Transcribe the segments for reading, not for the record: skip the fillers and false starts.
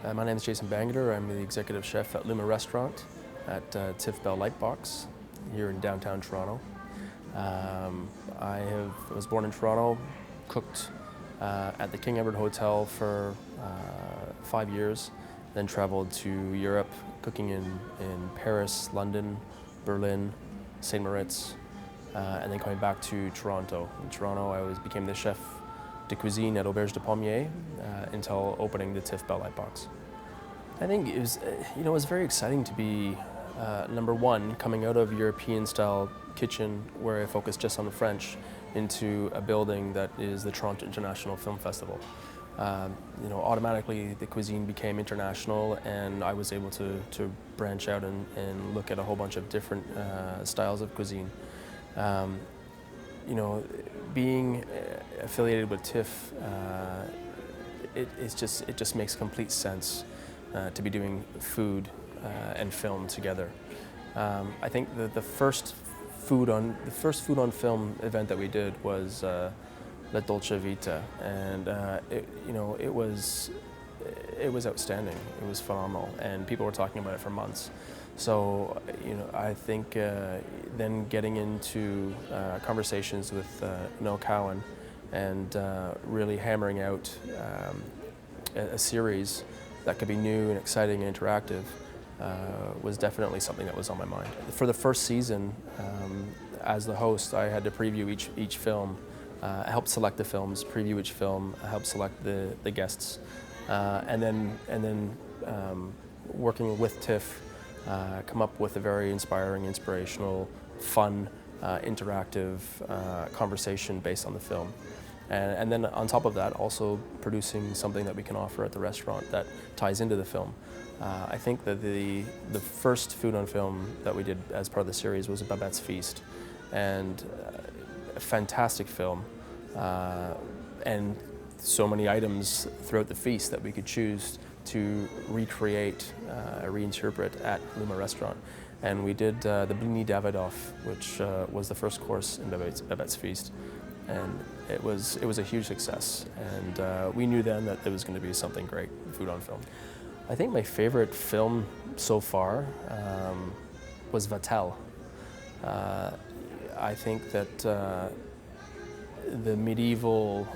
My name is Jason Bangerter. I'm the executive chef at Luma restaurant at Tiff Bell Lightbox here in downtown Toronto. Was born in Toronto, cooked at the King Edward Hotel for 5 years, then traveled to Europe, cooking in Paris, London, Berlin, St. Moritz, and then coming back to Toronto. In Toronto, I became the chef de cuisine at Auberge de Pommier until opening the Tiff Bell Lightbox. I think it was very exciting to be number one, coming out of European-style kitchen where I focused just on the French into a building that is the Toronto International Film Festival. Automatically the cuisine became international, and I was able to branch out and look at a whole bunch of different styles of cuisine. Being affiliated with TIFF, it just makes complete sense to be doing food and film together. I think the first food on film event that we did was La Dolce Vita, and it was outstanding. It was phenomenal, and people were talking about it for months. So I think then getting into conversations with Noel Cowan and really hammering out a series that could be new and exciting and interactive was definitely something that was on my mind. For the first season, as the host, I had to preview each film. I helped select the films, preview each film, I helped select the guests, and then working with TIFF, come up with a very inspiring, inspirational, fun, interactive conversation based on the film. And then on top of that, also producing something that we can offer at the restaurant that ties into the film. I think that the first food on film that we did as part of the series was Babette's Feast, and a fantastic film, and so many items throughout the feast that we could choose to recreate, reinterpret at Luma restaurant. And we did the Blini Davidoff, which was the first course in Babette's Feast, and it was a huge success. And we knew then that there was going to be something great, food on film. I think my favorite film so far was Vatel. I think that the medieval,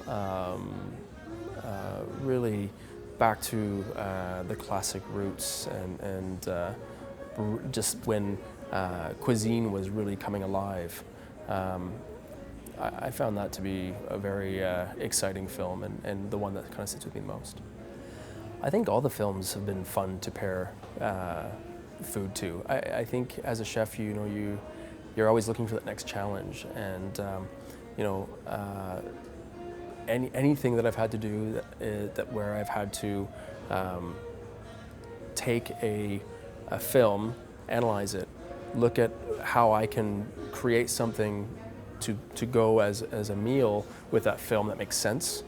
really back to the classic roots, and just when cuisine was really coming alive. I found that to be a very exciting film, and the one that kind of sits with me the most. I think all the films have been fun to pair food to. I think as a chef, you're always looking for that next challenge, and anything that I've had to do where I've had to take a film, analyze it, look at how I can create something to go as a meal with that film that makes sense,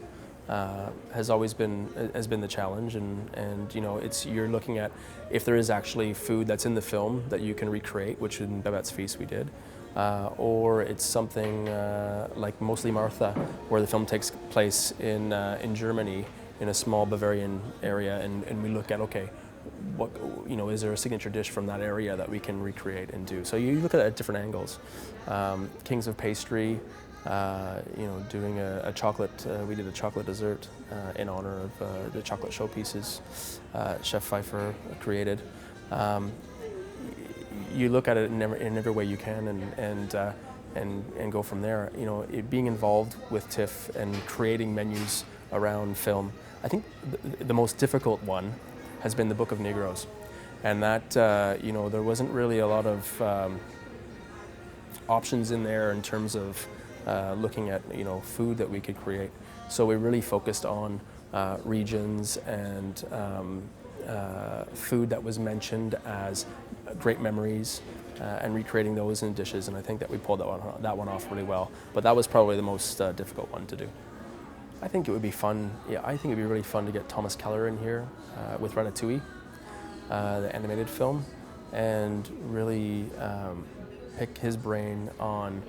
has been the challenge, and you're looking at if there is actually food that's in the film that you can recreate, which in Babette's Feast we did, or it's something like Mostly Martha, where the film takes place in Germany, in a small Bavarian area, and we look at, okay, what is there a signature dish from that area that we can recreate and do? So you look at it at different angles. Kings of Pastry, doing a chocolate, we did a chocolate dessert in honor of the chocolate showpieces Chef Pfeiffer created. You look at it in every way you can, and go from there. Being involved with TIFF and creating menus around film, I think the most difficult one has been the Book of Negroes, and that there wasn't really a lot of options in there in terms of looking at food that we could create. So we really focused on regions and food that was mentioned as great memories, and recreating those in dishes. And I think that we pulled that one off really well. But that was probably the most difficult one to do. I think it would be fun. Yeah, I think it'd be really fun to get Thomas Keller in here with Ratatouille, the animated film, and really pick his brain on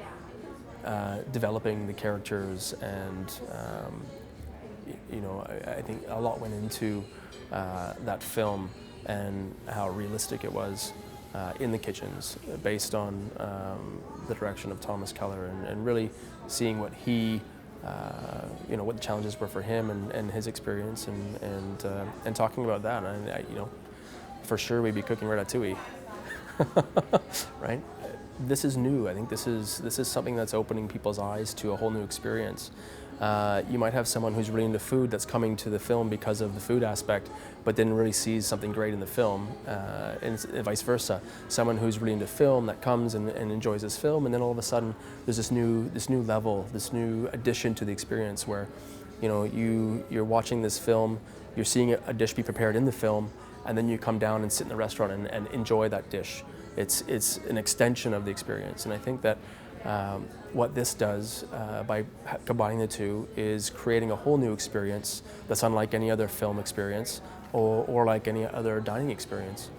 developing the characters and I think a lot went into that film and how realistic it was in the kitchens, based on the direction of Thomas Keller, and really seeing what he, what the challenges were for him and his experience, and talking about that. And for sure we'd be cooking ratatouille, right? This is new. I think this is something that's opening people's eyes to a whole new experience. You might have someone who's really into food that's coming to the film because of the food aspect, but then really sees something great in the film, and vice versa. Someone who's really into film that comes and enjoys this film, and then all of a sudden there's this new level, this new addition to the experience where, you're watching this film, you're seeing a dish be prepared in the film, and then you come down and sit in the restaurant and enjoy that dish. It's an extension of the experience, and I think that what this does by combining the two is creating a whole new experience that's unlike any other film experience or like any other dining experience.